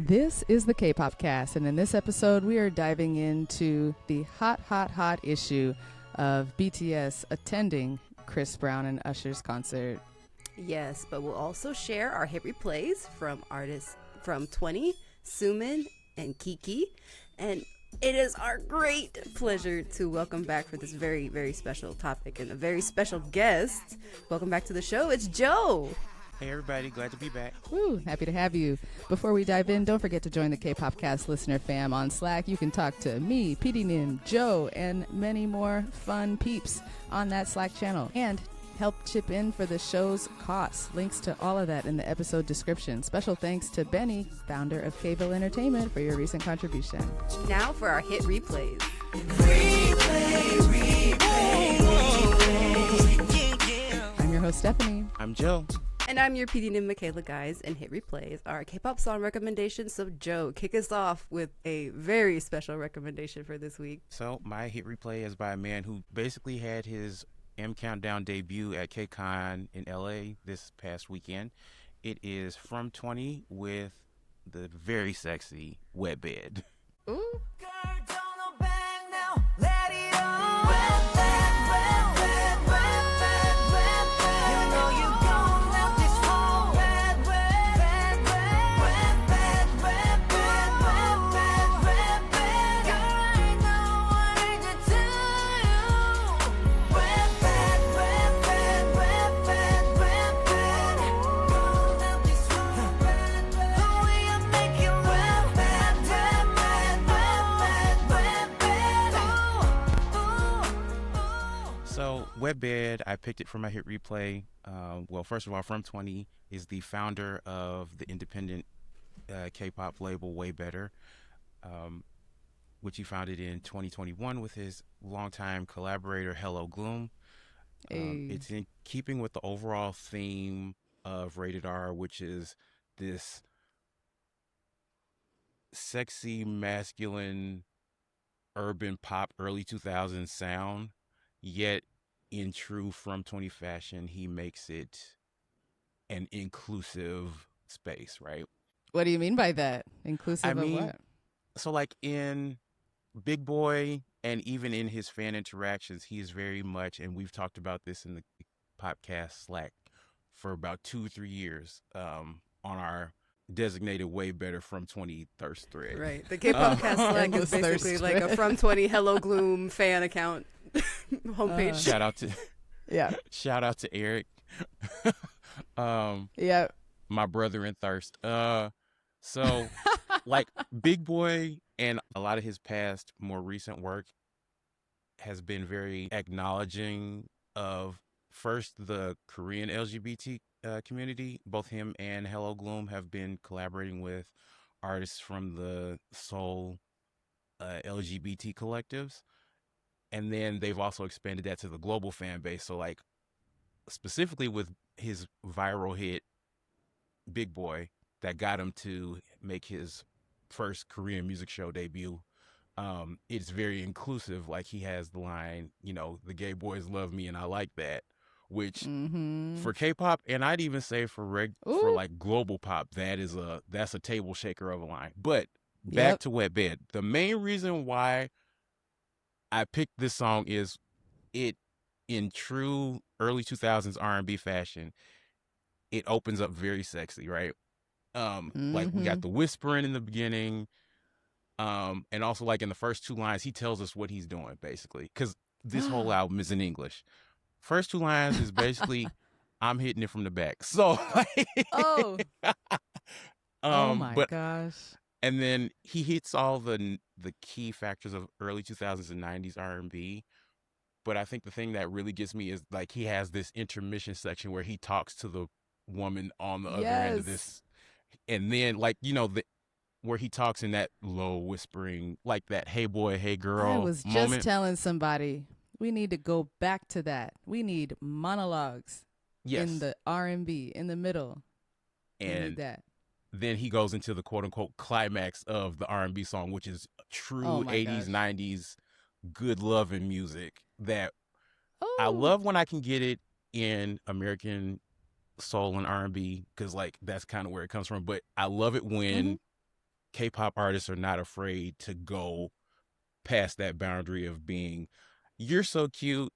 This is the K-Pop Cast, and in this episode, we are diving into the hot issue of BTS attending Chris Brown and Usher's concert. Yes, but we'll also share our hit replays from artists from 20, Sumin, and Kiki. And it is our great pleasure to welcome back for this very, very special topic and a very special guest. Welcome back to the show. It's Joe. Hey everybody, glad to be back. Woo, happy to have you. Before we dive in, don't forget to join the K-Pop Cast listener fam on Slack. You can talk to me, PD Nin, Joe, and many more fun peeps on that Slack channel. And help chip in for the show's costs. Links to all of that in the episode description. Special thanks to Benny, founder of Cable Entertainment, for your recent contribution. Now for our hit replays. I'm your host, Stephanie. I'm Joe. And I'm your PD Nim Michaela, guys, and hit replays are K-pop song recommendations. So Joe, kick us off with a very special recommendation for this week. So my hit replay is by a man who basically had his M Countdown debut at KCON in LA this past weekend. It is From 20 with the very sexy Wet Bed. Ooh. Wet Bed, I picked it for my hit replay. Well, first of all, From 20 is the founder of the independent K-pop label Way Better, which he founded in 2021 with his longtime collaborator Hello Gloom. It's in keeping with the overall theme of Rated R, which is this sexy, masculine, urban pop early 2000s sound, yet in true From 20 fashion, he makes it an inclusive space, right? What do you mean by that? Inclusive of what? So like in Big Boy and even in his fan interactions, he is very much, and we've talked about this in the podcast Slack for about 2-3 years on our designated Way Better From 20 thirst thread. Right. The K-pop cast Slack is basically like a From 20 Hello Gloom fan account homepage. Shout out to Eric. My brother in thirst. So like Big Boy and a lot of his past more recent work has been very acknowledging of first the Korean LGBT community. Both him and Hello Gloom have been collaborating with artists from the Seoul LGBT collectives. And then they've also expanded that to the global fan base. So like specifically with his viral hit, Big Boy, that got him to make his first Korean music show debut. It's very inclusive. Like he has the line, the gay boys love me and I like that, which for K-pop, and I'd even say for like global pop, that's a table shaker of a line. But back to Wet Bed. The main reason why I picked this song is it, in true early 2000s R&B fashion, it opens up very sexy, right? Like we got the whispering in the beginning, and also like in the first two lines, he tells us what he's doing basically, because this whole album is in English. First two lines is basically, I'm hitting it from the back. So, oh my gosh. And then he hits all the key factors of early 2000s and 90s R&B. But I think the thing that really gets me is like he has this intermission section where he talks to the woman on the other end of this. And then like, where he talks in that low whispering, like that, hey boy, hey girl I was just moment. Telling somebody we need to go back to that. We need monologues in the R&B in the middle. And we need that. Then he goes into the quote unquote climax of the R&B song, which is true 80s, 90s good loving music that I love when I can get it in American soul and R&B, because like that's kind of where it comes from. But I love it when K-pop artists are not afraid to go past that boundary of being, you're so cute,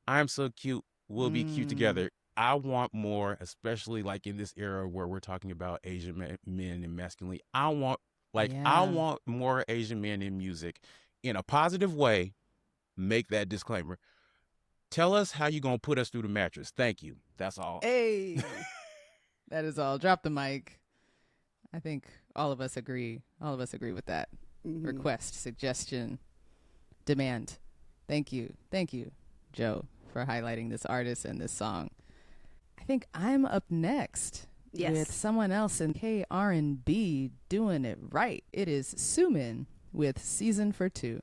I'm so cute, we'll be cute together. I want more, especially like in this era where we're talking about Asian men and masculinity. I want more Asian men in music in a positive way. Make that disclaimer. Tell us how you gonna put us through the mattress. Thank you. That's all. Hey, that is all. Drop the mic. I think all of us agree. All of us agree with that request, suggestion, demand. Thank you, Joe, for highlighting this artist and this song. I think I'm up next with someone else in R&B doing it right. It is Sumin with Season for Two.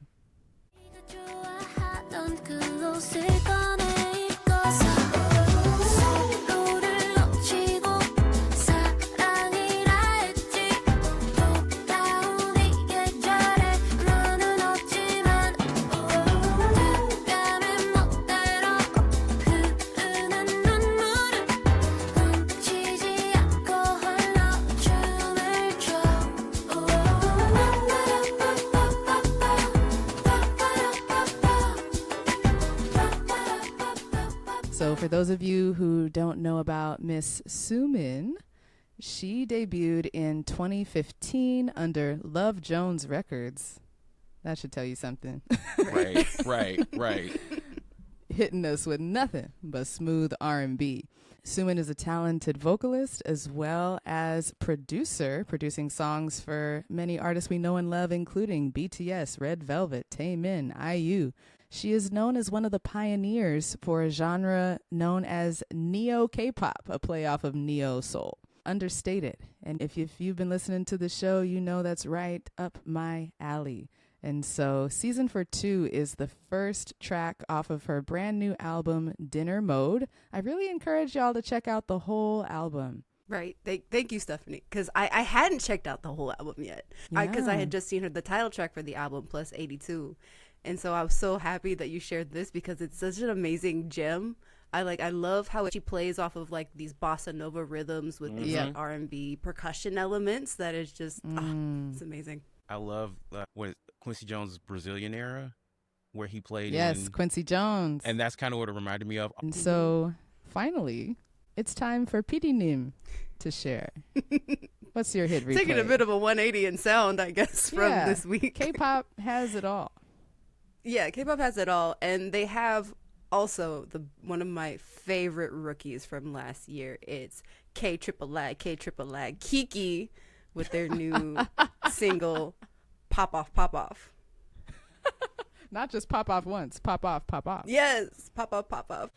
So for those of you who don't know about Miss Sumin, she debuted in 2015 under Love Jones Records. That should tell you something. Right. Hitting us with nothing but smooth R&B. Sumin is a talented vocalist as well as producer, producing songs for many artists we know and love, including BTS, Red Velvet, Taemin, IU. She is known as one of the pioneers for a genre known as Neo K-pop, a play off of Neo Soul. Understated. And if you've been listening to the show, you know that's right up my alley. And so Season for Two is the first track off of her brand new album, Dinner Mode. I really encourage y'all to check out the whole album. Right. Thank you, Stephanie. Because I hadn't checked out the whole album yet. Because I had just seen the title track for the album, plus 82. And so I was so happy that you shared this because it's such an amazing gem. I love how she plays off of like these bossa nova rhythms with these like R&B percussion elements. That is just it's amazing. I love Quincy Jones' Brazilian era, where he played. Yes, Quincy Jones. And that's kind of what it reminded me of. And so finally, it's time for PD Nim to share. What's your hit replay? Taking a bit of a 180 in sound, I guess, from this week. K-pop has it all. Yeah, K-pop has it all, and they have also one of my favorite rookies from last year. It's K-triple-lag, Kiki, with their new single, Pop Off, Pop Off. Not just pop off once, pop off, pop off. Yes, pop off, pop off.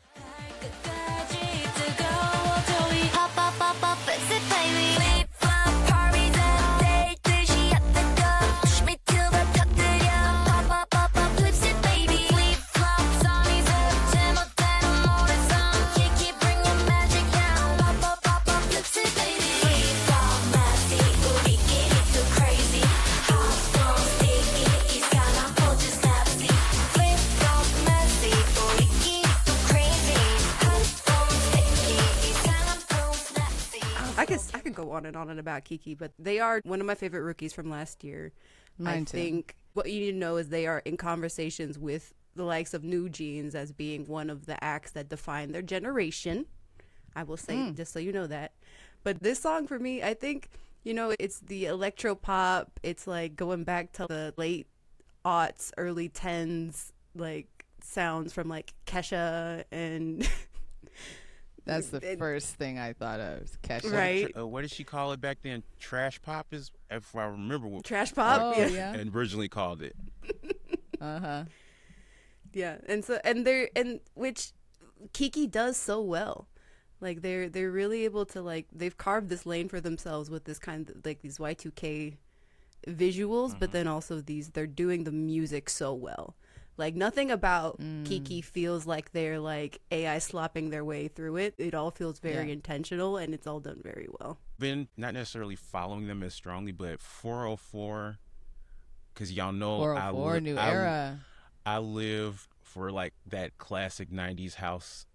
I could go on and about Kiki, but they are one of my favorite rookies from last year. Mine too. I think what you need to know is they are in conversations with the likes of New Jeans as being one of the acts that define their generation. I will say, just so you know that. But this song for me, I think, it's the electro pop. It's like going back to the late aughts, early 10s, like sounds from like Kesha and... That's the first thing I thought of, Kesha. Right. What did she call it back then? Trash pop is, if I remember what. Trash pop? Oh, yeah. And originally called it. Uh-huh. Yeah, and which Kiki does so well. Like they're really able to like they've carved this lane for themselves with this kind of like these Y2K visuals, but then also they're doing the music so well. Like nothing about Kiki feels like they're like AI slopping their way through it. It all feels very intentional and it's all done very well. Been not necessarily following them as strongly, but 404, because y'all know 404, new era. I live for like that classic 90s house,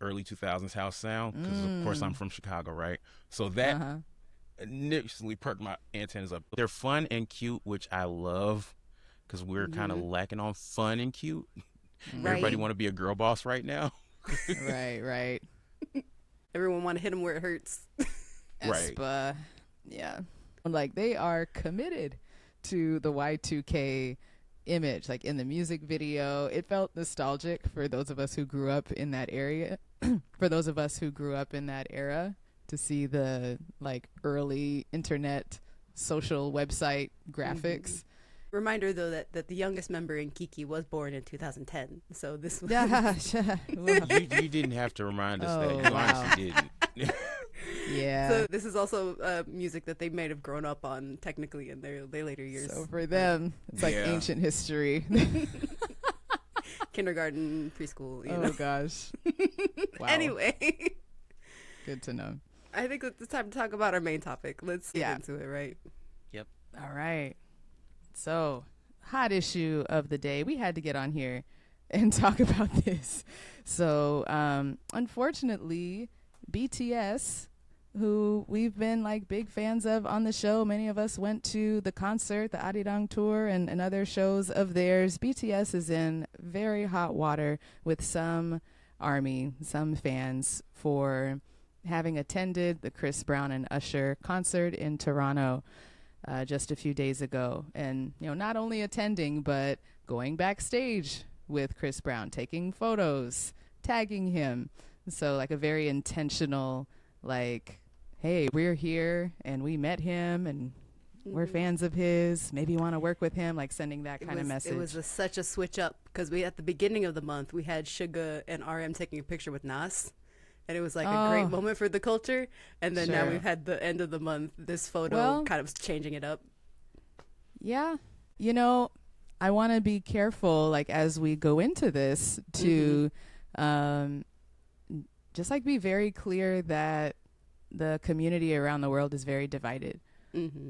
early 2000s house sound, because of course I'm from Chicago, right? So initially perked my antennas up. They're fun and cute, which I love because we're kind of lacking on fun and cute. Everybody Right. want to be a girl boss right now. Right. Everyone want to hit them where it hurts. Right. Espa. Yeah. Like they are committed to the Y2K image. Like in the music video, it felt nostalgic for those of us who grew up in that area. For those of us who grew up in that era, to see the like early internet social website graphics. Reminder though that the youngest member in Kiki was born in 2010, so this was You didn't have to remind us that. You honestly didn't. Yeah. So this is also music that they might have grown up on technically in their later years. So for them, it's like ancient history. Kindergarten, preschool. You Oh know? gosh. Wow. Anyway, Good to know. I think it's time to talk about our main topic. Let's get into it, right? Yep. All right. So, hot issue of the day. We had to get on here and talk about this. So, unfortunately, BTS, who we've been like big fans of on the show, many of us went to the concert, the Arirang tour, and other shows of theirs. BTS is in very hot water with some fans for having attended the Chris Brown and Usher concert in Toronto just a few days ago. And, not only attending, but going backstage with Chris Brown, taking photos, tagging him. So like a very intentional, like, hey, we're here and we met him and we're fans of his. Maybe you want to work with him, like sending that kind of message. It was such a switch up because at the beginning of the month, we had Suga and RM taking a picture with Nas. And it was like a great moment for the culture. And then now we've had the end of the month, this photo kind of changing it up. Yeah. I want to be careful, like, as we go into this to just, like, be very clear that the community around the world is very divided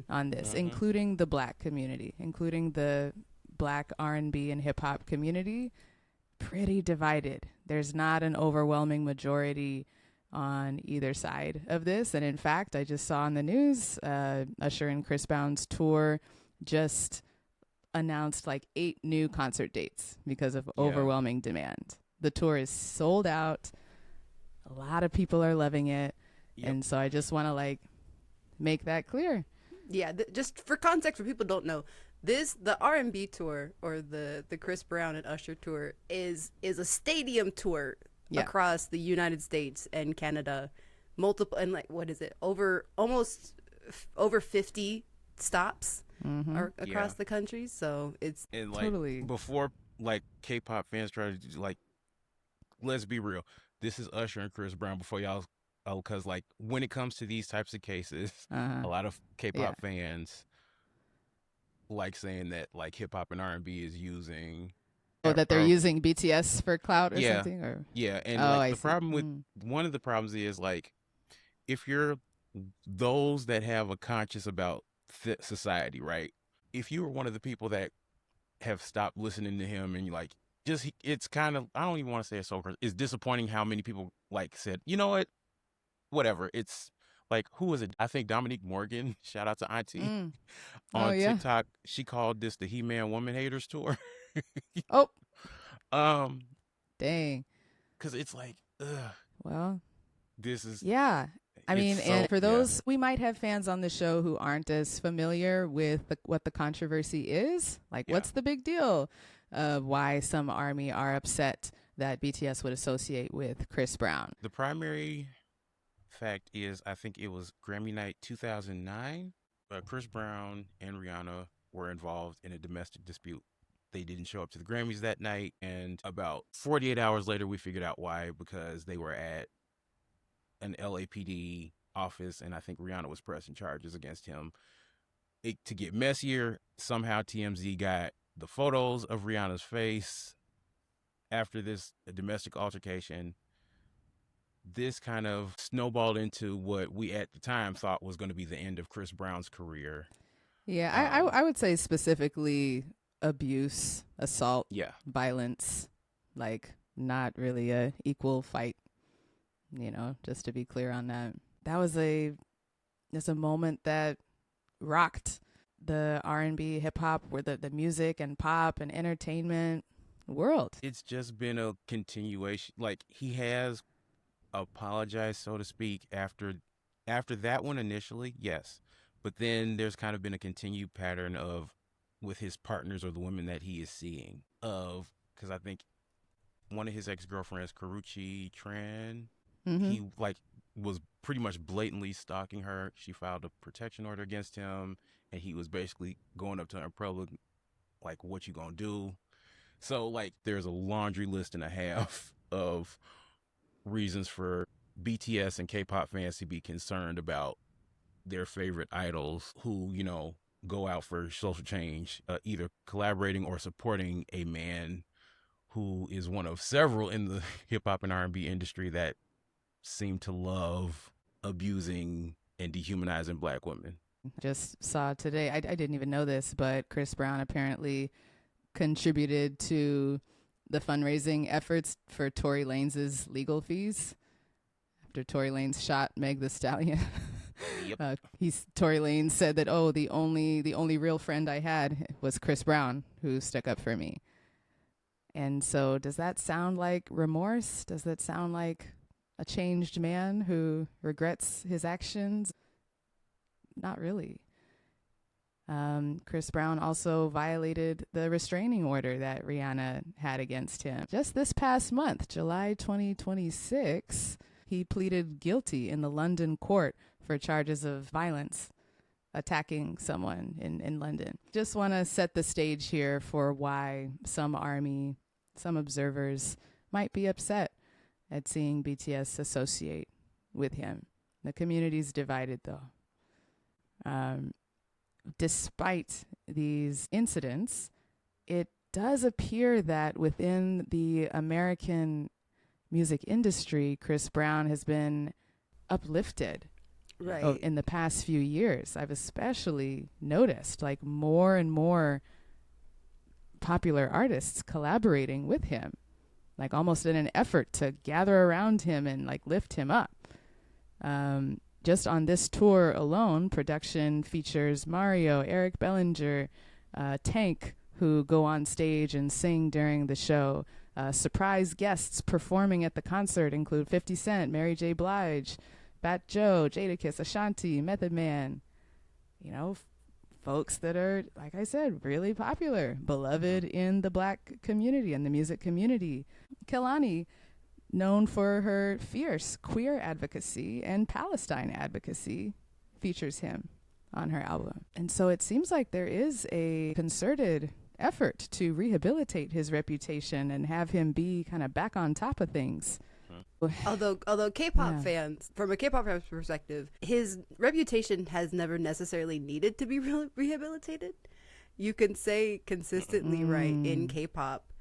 on this, including the Black community, including the Black R&B and hip-hop community. Pretty divided. There's not an overwhelming majority on either side of this. And in fact, I just saw on the news, Usher and Chris Brown's tour just announced like 8 new concert dates because of overwhelming demand. The tour is sold out. A lot of people are loving it. Yep. And so I just want to like make that clear. Yeah, just for context, for people who don't know, the R&B tour or the Chris Brown and Usher tour is a stadium tour across the United States and Canada, multiple, and like what is it, almost over 50 stops across the country. So it's and like totally before like K-pop fans try to do, like, let's be real, this is Usher and Chris Brown before y'all. Because like when it comes to these types of cases, a lot of K-pop fans like saying that like hip hop and R&B is using that they're using BTS for clout or something, or and like the problem with one of the problems is like if you're those that have a conscience about society, right? If you were one of the people that have stopped listening to him and you like just it's kind of, I don't even want to say it's so, it's disappointing how many people like said, you know what, whatever. It's like, who was it? I think Dominique Morgan, shout out to Auntie, on TikTok. She called this the He-Man Woman Haters Tour. Dang. Because it's like, well, this is... Yeah. I mean, so, and for those, we might have fans on the show who aren't as familiar with what the controversy is. Like, what's the big deal of why some ARMY are upset that BTS would associate with Chris Brown? The primary fact is, I think it was Grammy Night 2009. Chris Brown and Rihanna were involved in a domestic dispute. They didn't show up to the Grammys that night, and about 48 hours later, we figured out why, because they were at an LAPD office, and I think Rihanna was pressing charges against him. To get messier, somehow TMZ got the photos of Rihanna's face after this domestic altercation. This kind of snowballed into what we at the time thought was going to be the end of Chris Brown's career. Yeah, I would say specifically abuse, assault, violence, like not really a equal fight, just to be clear on that. That was a It's a moment that rocked the R&B, hip hop, where the music and pop and entertainment world. It's just been a continuation. Like, he has apologized, so to speak, after that one initially, yes. But then there's kind of been a continued pattern of, with his partners or the women that he is seeing, of, because I think one of his ex-girlfriends, Karuchi Tran, Mm-hmm. he like was pretty much blatantly stalking her. She filed a protection order against him, and he was basically going up to her in public, like, what you gonna do? So, like, there's a laundry list and a half of reasons for BTS and K-pop fans to be concerned about their favorite idols who, go out for social change, either collaborating or supporting a man who is one of several in the hip hop and R&B industry that seem to love abusing and dehumanizing Black women. Just saw today, I didn't even know this, but Chris Brown apparently contributed to the fundraising efforts for Tory Lanez's legal fees after Tory Lanez shot Meg the Stallion. Yep. Tory Lanez said that, the only real friend I had was Chris Brown, who stuck up for me. And so does that sound like remorse? Does that sound like a changed man who regrets his actions? Not really. Chris Brown also violated the restraining order that Rihanna had against him. Just this past month, July 2026, he pleaded guilty in the London court for charges of violence, attacking someone in London. Just want to set the stage here for why some observers might be upset at seeing BTS associate with him. The community's divided, though. Despite these incidents, it does appear that within the American music industry, Chris Brown has been uplifted. Right. In the past few years. I've especially noticed like more and more popular artists collaborating with him, like almost in an effort to gather around him and like lift him up. Just on this tour alone, production features Mario, Eric Bellinger, Tank, who go on stage and sing during the show. Surprise guests performing at the concert include 50 Cent, Mary J. Blige, Fat Joe, Jadakiss, Ashanti, Method Man. Folks that are, like I said, really popular, beloved in the Black community and the music community. Kehlani, known for her fierce queer advocacy and Palestine advocacy, features him on her album. And so it seems like there is a concerted effort to rehabilitate his reputation and have him be kind of back on top of things. Although K-pop fans, from a K-pop fan's perspective, his reputation has never necessarily needed to be rehabilitated. You can say consistently, right, in K-pop,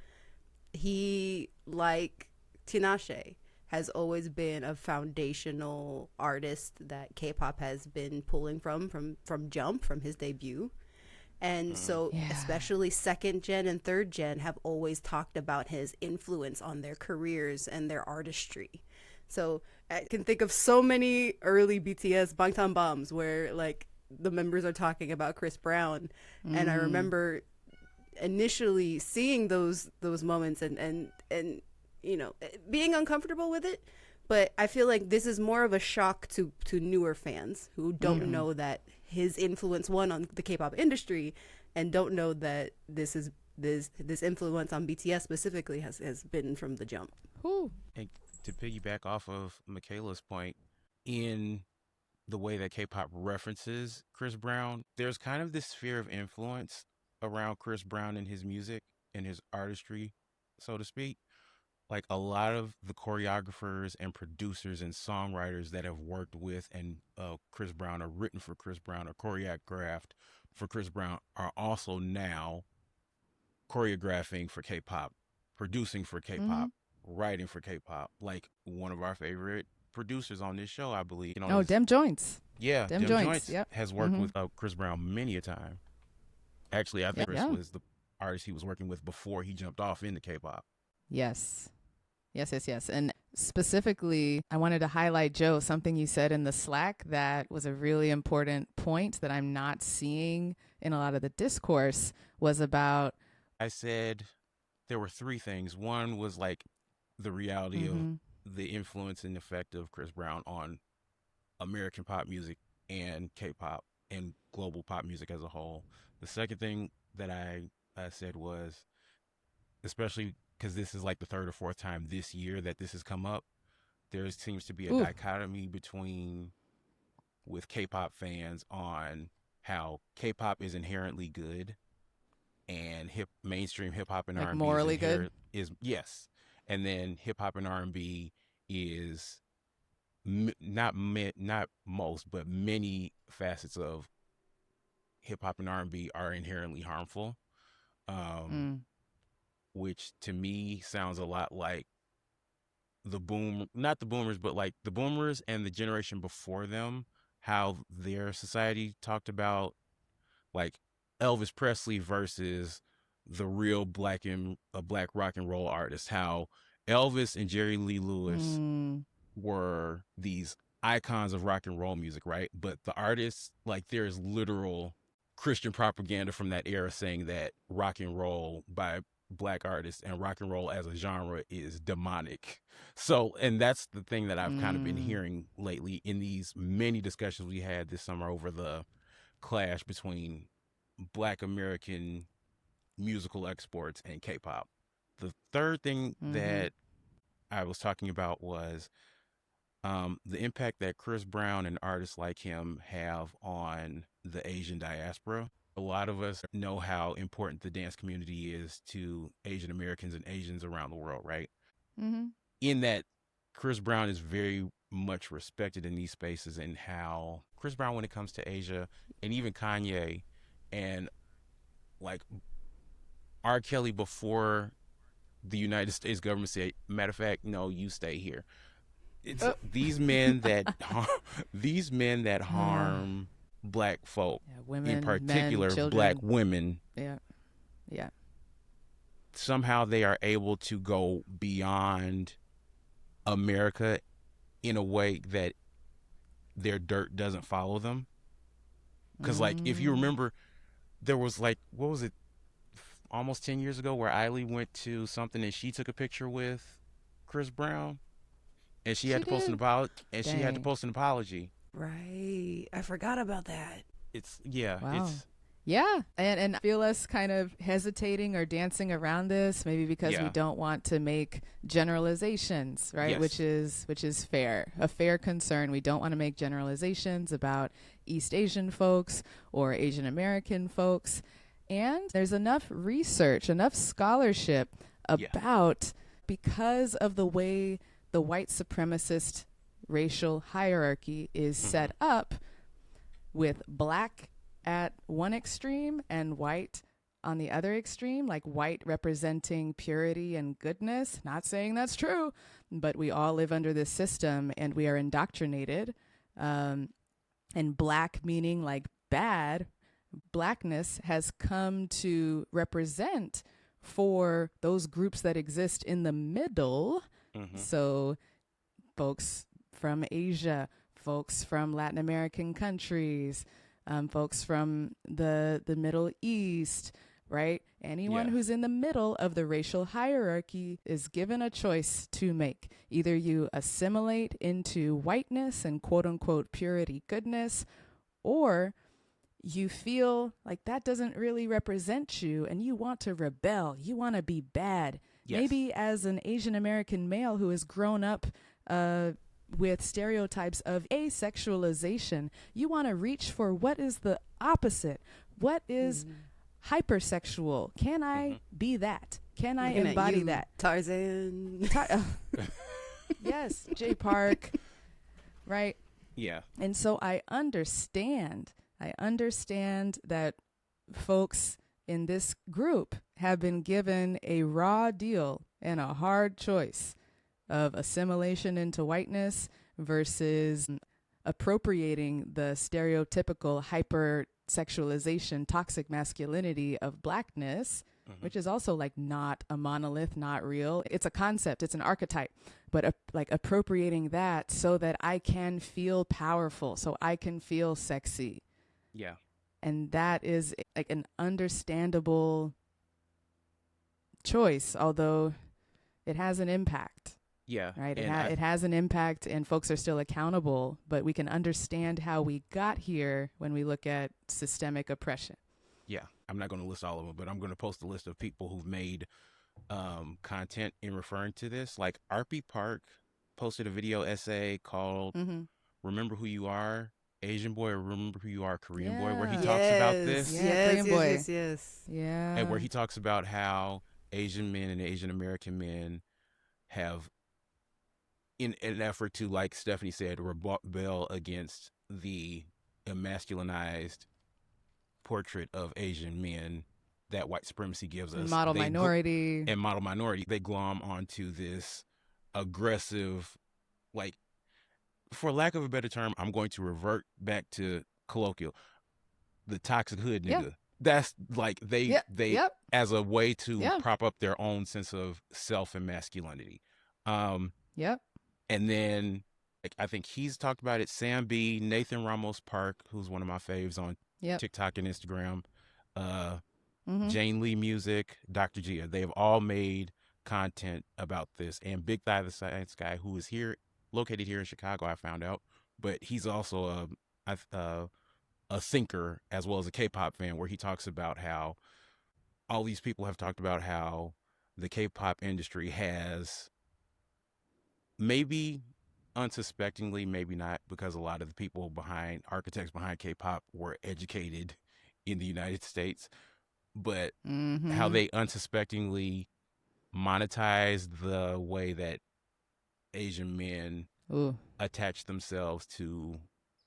he, like Tinashe, has always been a foundational artist that K-pop has been pulling from Jump, from his debut. And so especially second gen and third gen have always talked about his influence on their careers and their artistry. So I can think of so many early BTS Bangtan bombs where like the members are talking about Chris Brown. And I remember initially seeing those moments and being uncomfortable with it. But I feel like this is more of a shock to newer fans who don't know that his influence on the K-pop industry, and don't know that this influence on BTS specifically has been from the jump. Ooh. And to piggyback off of Michaela's point, in the way that K-pop references Chris Brown, there's kind of this sphere of influence around Chris Brown and his music and his artistry, so to speak. Like a lot of the choreographers and producers and songwriters that have worked with and Chris Brown or written for Chris Brown or choreographed for Chris Brown are also now choreographing for K-pop, producing for K-pop, writing for K-pop. Like one of our favorite producers on this show, I believe. Dem Joints. Yeah, Dem Joints, yep. has worked with Chris Brown many a time. Actually, I think Chris was the artist he was working with before he jumped off into K-pop. Yes. Yes, yes, yes. And specifically, I wanted to highlight, Joe, something you said in the Slack that was a really important point that I'm not seeing in a lot of the discourse was about. I said there were three things. One was like the reality of Mm-hmm. the influence and effect of Chris Brown on American pop music and K-pop and global pop music as a whole. The second thing that I said was, especially because this is like the third or fourth time this year that this has come up, there seems to be a Ooh. dichotomy between with K-pop fans on how K-pop is inherently good and mainstream hip hop and Like R&B morally good? is yes, and then hip hop and R&B is not most, but many facets of hip hop and R&B are inherently harmful, um, Mm. which to me sounds a lot like not the boomers, but like the boomers and the generation before them, how their society talked about like Elvis Presley versus the real black rock and roll artist, how Elvis and Jerry Lee Lewis Mm. were these icons of rock and roll music, right? But the artists, like there's literal Christian propaganda from that era saying that rock and roll by black artists and rock and roll as a genre is demonic. So, and that's the thing that I've kind of been Mm. hearing lately in these many discussions we had this summer over the clash between black American musical exports and K-pop. The third thing Mm-hmm. that I was talking about was the impact that Chris Brown and artists like him have on the Asian diaspora. A lot of us know how important the dance community is to Asian Americans and Asians around the world, right? Mm-hmm. In that, Chris Brown is very much respected in these spaces, and how Chris Brown, when it comes to Asia, and even Kanye, and like R. Kelly before the United States government said, matter of fact, no, you stay here. It's Oh. these men that Uh, harm black folk, yeah, in women, men, particular black children. women. Yeah. Yeah. Somehow they are able to go beyond America in a way that their dirt doesn't follow them. Because, like, if you Mm. remember, there was like, what was it, almost 10 years ago, where Eiley went to something and she took a picture with Chris Brown, and she She had to post an did. apology. And she had to Dang. post an apology. Right. I forgot about that. It's yeah, Wow. it's Yeah. And I feel us kind of hesitating or dancing around this, maybe because we yeah, don't want to make generalizations, right? yes, Which is fair. A fair concern. We don't want to make generalizations about East Asian folks or Asian American folks. And there's enough research, enough scholarship yeah, about, because of the way the white supremacist racial hierarchy is hmm, set up, with black at one extreme and white on the other extreme, like white representing purity and goodness. Not saying that's true, but we all live under this system and we are indoctrinated. And black meaning like bad. Blackness has come to represent for those groups that exist in the middle. hmm, So folks from Asia, folks from Latin American countries, folks from the Middle East, right? Anyone yeah, who's in the middle of the racial hierarchy is given a choice to make. Either you assimilate into whiteness and quote unquote purity goodness, or you feel like that doesn't really represent you and you want to rebel. You want to be bad. yes, Maybe as an Asian American male who has grown up with stereotypes of asexualization, you want to reach for what is the opposite. What is hypersexual? Can I hmm, be that? Can I Looking at embody you, that? Tarzan. Yes, Jay Park, right? yeah, And so I understand that folks in this group have been given a raw deal and a hard choice of assimilation into whiteness versus appropriating the stereotypical hyper sexualization, toxic masculinity of blackness, which is also like not a monolith, not real. It's a concept, it's an archetype, but like appropriating that so that I can feel powerful, so I can feel sexy. Yeah. And that is like an understandable choice, although it has an impact. Yeah. Right. And It has an impact, and folks are still accountable, but we can understand how we got here when we look at systemic oppression. Yeah. I'm not going to list all of them, but I'm going to post a list of people who've made content in referring to this. Like RP Park posted a video essay called Remember Who You Are, Asian Boy, or Remember Who You Are, Korean Boy, where he talks about this. Korean boy. Yes. Yeah. And where he talks about how Asian men and Asian American men have, in an effort to, like Stephanie said, rebel against the emasculinized portrait of Asian men that white supremacy gives us. Model minority. They glom onto this aggressive, like, for lack of a better term, I'm going to revert back to colloquial, the toxic hood nigga. Yeah. That's like they as a way to Yeah. prop up their own sense of self and masculinity. Yep. And then like, I think he's talked about it. Sam B, Nathan Ramos Park, who's one of my faves on TikTok and Instagram, Jane Lee Music, Dr. Gia. They have all made content about this. And Big Thigh the Science Guy, who is located here in Chicago, I found out, but he's also a thinker as well as a K-pop fan, where he talks about how all these people have talked about how the K-pop industry has, maybe unsuspectingly, maybe not, because a lot of the people architects behind K-pop were educated in the United States, but how they unsuspectingly monetize the way that Asian men attach themselves to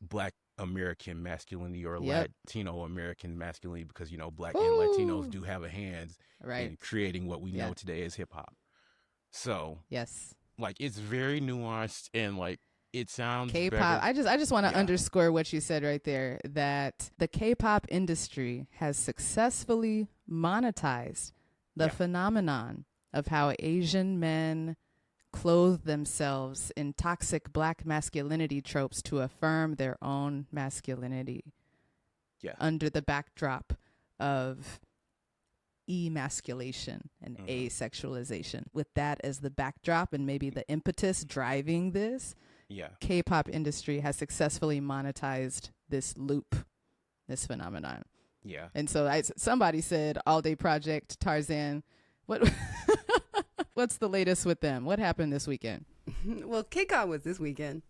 Black American masculinity or Latino American masculinity, because, you know, Black and Latinos do have a hand in creating what we know today as hip hop. So like, it's very nuanced, and like, it sounds K-pop. I just want to underscore what you said right there, that the K-pop industry has successfully monetized the phenomenon of how Asian men clothe themselves in toxic Black masculinity tropes to affirm their own masculinity under the backdrop of emasculation and asexualization. With that as the backdrop and maybe the impetus driving this, K-pop industry has successfully monetized this loop, this phenomenon. Yeah. And so somebody said All Day Project, Tarzan. What's the latest with them? What happened this weekend? Well, KCON was this weekend.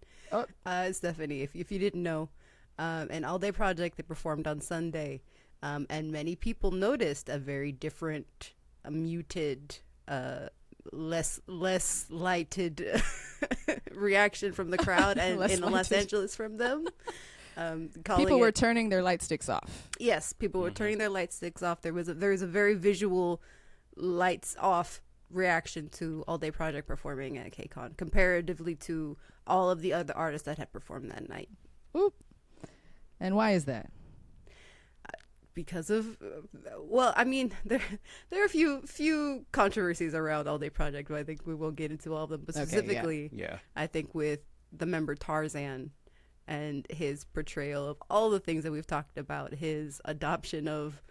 Stephanie, if you didn't know, and All Day Project, they performed on Sunday. And many people noticed a very different, muted, less lighted reaction from the crowd and in Los Angeles from them. People were turning their light sticks off. Yes, people were turning their light sticks off. There was a very visual lights off reaction to All Day Project performing at KCON comparatively to all of the other artists that had performed that night. Oop. And why is that? Because of, well, I mean, there are a few controversies around All Day Project, but I think we won't get into all of them. But specifically, I think with the member Tarzan and his portrayal of all the things that we've talked about, his adoption of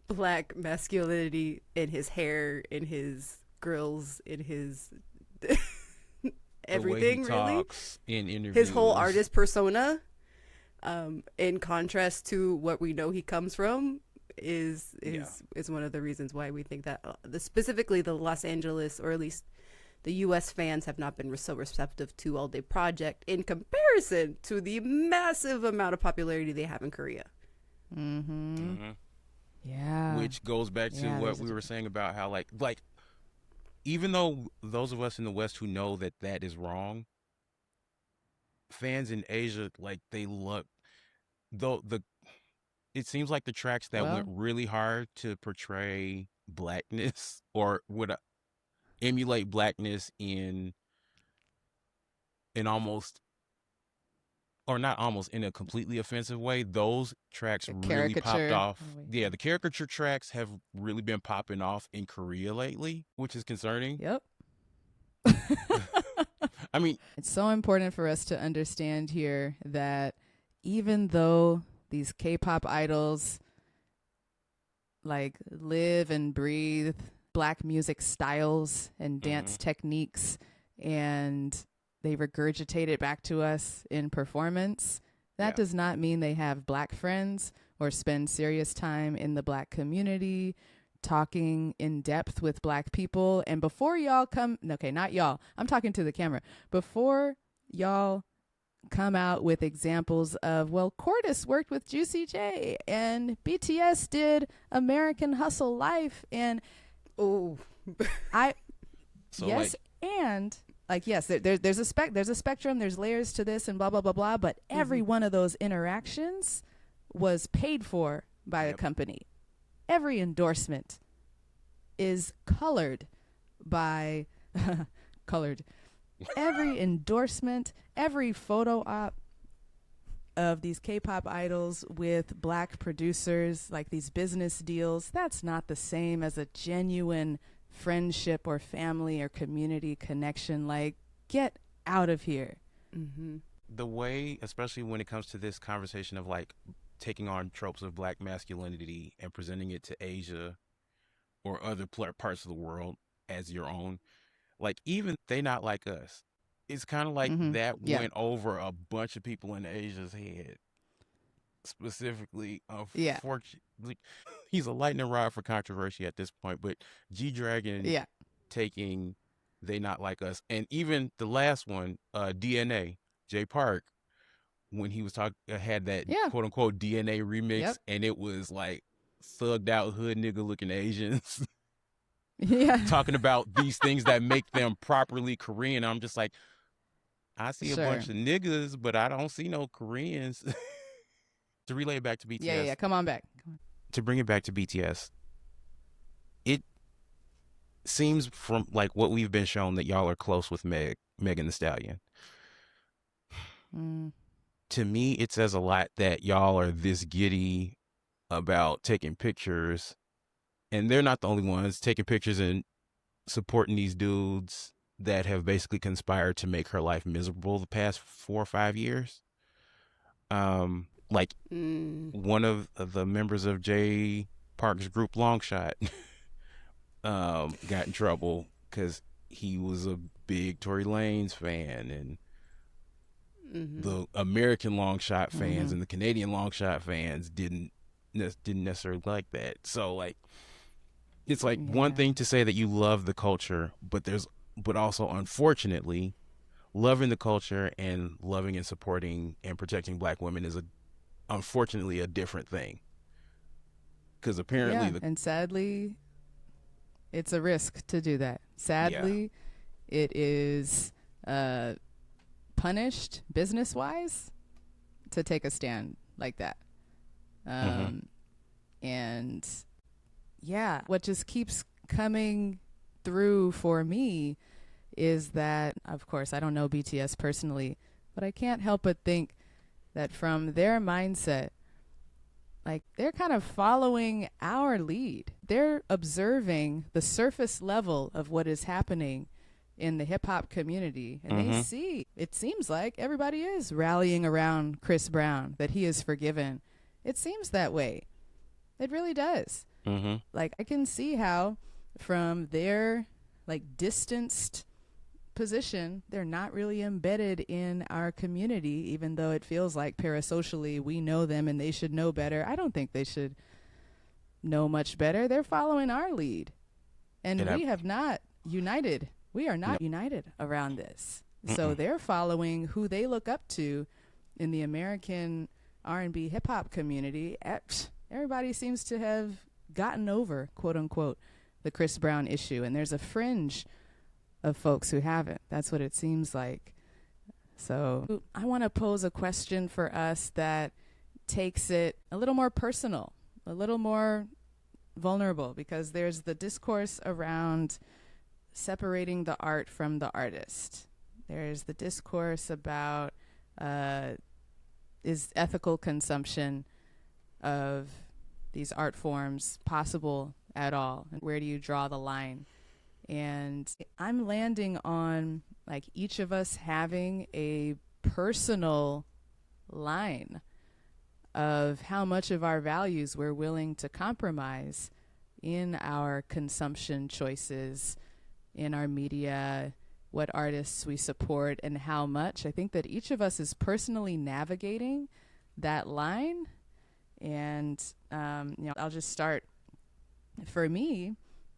Black masculinity in his hair, in his grills, in his everything, really. In interviews. His whole artist persona. In contrast to what we know he comes from, is one of the reasons why we think that specifically the Los Angeles, or at least the U.S. fans, have not been so receptive to All Day Project in comparison to the massive amount of popularity they have in Korea. Yeah. Which goes back to what we were saying about how like even though those of us in the West who know that that is wrong, fans in Asia, like, they look, it seems like the tracks that went really hard to portray Blackness or would emulate Blackness in almost or not almost, in a completely offensive way, those tracks A really popped caricature. off. Oh, wait. Yeah, the caricature tracks have really been popping off in Korea lately, which is concerning. Yep. I mean, It's so important for us to understand here that even though these K-pop idols like live and breathe black music styles and dance techniques, and they regurgitate it back to us in performance, that Yeah. does not mean they have black friends or spend serious time in the black community talking in depth with black people. And before y'all come, okay, not y'all, I'm talking to the camera. Before y'all come out with examples of, well, Cordis worked with Juicy J and BTS did American Hustle Life, and Oh, I so yes, and like yes, there's a spectrum, there's layers to this and blah blah blah blah, but every one of those interactions was paid for by the Yep. company. Every endorsement is colored by colored. Every endorsement, every photo op of these K-pop idols with black producers, like these business deals, that's not the same as a genuine friendship or family or community connection. Like, get out of here. the way, especially when it comes to this conversation of like taking on tropes of black masculinity and presenting it to Asia or other parts of the world as your own, like even They Not Like Us, it's kind of like that Yeah. went over a bunch of people in Asia's head. Specifically, Yeah. unfortunately, he's a lightning rod for controversy at this point, but G-Dragon Yeah. taking They Not Like Us, and even the last one, DNA, Jay Park, when he was had that Yeah. quote unquote DNA remix, Yep. and it was like thugged out hood nigga looking Asians Yeah. talking about these things that make them properly Korean. I'm just like, I see a Sure. bunch of niggas, but I don't see no Koreans. To relay it back to BTS, Yeah. Come on back. Come on. to bring it back to BTS, it seems from like what we've been shown that y'all are close with Megan Thee Stallion. To me, it says a lot that y'all are this giddy about taking pictures, and they're not the only ones taking pictures and supporting these dudes that have basically conspired to make her life miserable the past 4 or 5 years. Like one of the members of Jay Park's group Longshot got in trouble because he was a big Tory Lanez fan, and the American Longshot fans and the Canadian Longshot fans didn't necessarily like that. So like, it's like one thing to say that you love the culture, but also, unfortunately, loving the culture and loving and supporting and protecting black women is unfortunately a different thing. Because apparently, and sadly, it's a risk to do that. Sadly, it is punished business-wise to take a stand like that. And yeah, what just keeps coming through for me is that, of course, I don't know BTS personally, but I can't help but think that from their mindset, like they're kind of following our lead. They're observing the surface level of what is happening in the hip hop community. And they see, it seems like everybody is rallying around Chris Brown, that he is forgiven. It seems that way. It really does. Like I can see how from their like distanced position, they're not really embedded in our community, even though it feels like parasocially we know them and they should know better. I don't think they should know much better. They're following our lead. And we have not united. We are not united around this. So they're following who they look up to in the American R&B hip hop community. Everybody seems to have gotten over, quote unquote, the Chris Brown issue. And there's a fringe of folks who haven't. That's what it seems like. So I want to pose a question for us that takes it a little more personal, a little more vulnerable, because there's the discourse around separating the art from the artist. There's the discourse about is ethical consumption of these art forms possible at all? And where do you draw the line? And I'm landing on like each of us having a personal line of how much of our values we're willing to compromise in our consumption choices, in our media, what artists we support, and how much. I think that each of us is personally navigating that line. And, I'll just start. For me,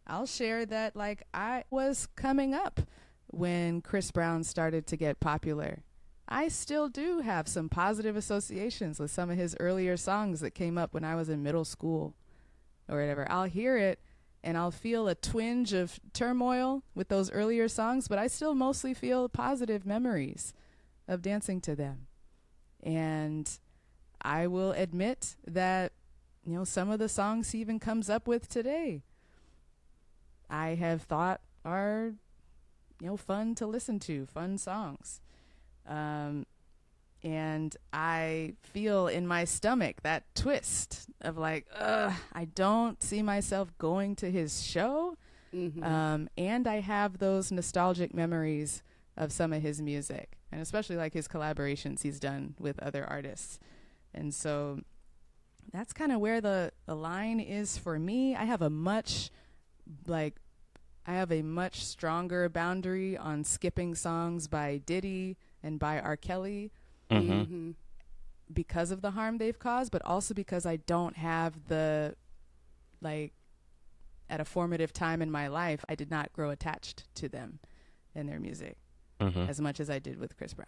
I'll share that, like, I was coming up when Chris Brown started to get popular. I still do have some positive associations with some of his earlier songs that came up when I was in middle school or whatever. I'll hear it and I'll feel a twinge of turmoil with those earlier songs, but I still mostly feel positive memories of dancing to them. And I will admit that, some of the songs he even comes up with today, I have thought are, fun to listen to, fun songs. And I feel in my stomach that twist of like, I don't see myself going to his show. Mm-hmm. And I have those nostalgic memories of some of his music, and especially like his collaborations he's done with other artists. And so that's kind of where the line is for me. I have a much stronger boundary on skipping songs by Diddy and by R. Kelly. Mm-hmm. Because of the harm they've caused, but also because I don't have at a formative time in my life, I did not grow attached to them and their music as much as I did with Chris Brown.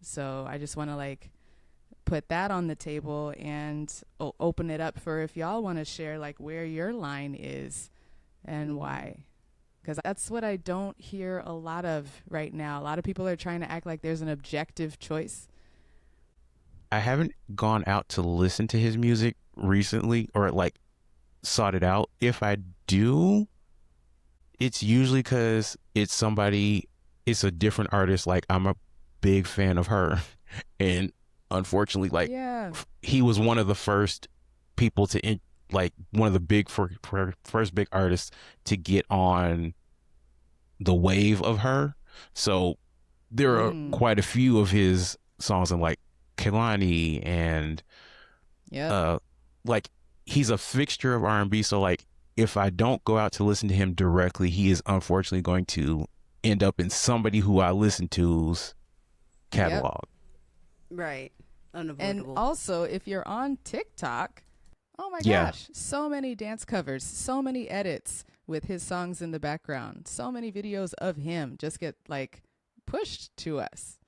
So I just want to put that on the table and open it up for if y'all want to share where your line is and why. Because that's what I don't hear a lot of right now. A lot of people are trying to act like there's an objective choice. I haven't gone out to listen to his music recently or sought it out. If I do, it's usually because it's a different artist. I'm a big fan of her. And unfortunately, he was one of the first people to one of the first big artists to get on the wave of her. So there are quite a few of his songs in Kehlani and he's a fixture of R&B. So if I don't go out to listen to him directly, he is unfortunately going to end up in somebody who I listen to's catalog. Yep. Right. Unavoidable. And also, if you're on TikTok, oh my gosh, so many dance covers, so many edits with his songs in the background, so many videos of him just get pushed to us.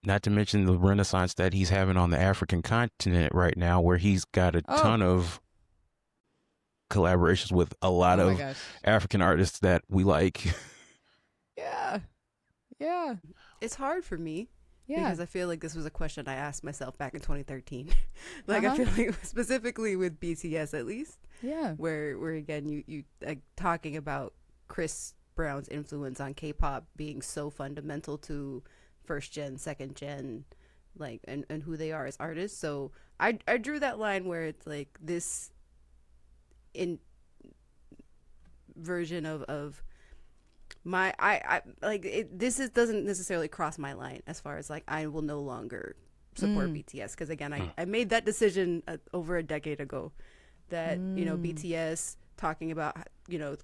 Not to mention the renaissance that he's having on the African continent right now, where he's got a ton of collaborations with a lot of African artists that we like. Yeah. It's hard for me. Yeah. Because I feel like this was a question I asked myself back in 2013. I feel like specifically with BTS at least. Yeah. Where again, you talking about Chris Brown's influence on K-pop being so fundamental to first gen, second gen, and who they are as artists. So I drew that line where it's this in version of my this doesn't necessarily cross my line as far as I will no longer support BTS, because again I made that decision over a decade ago that BTS, talking about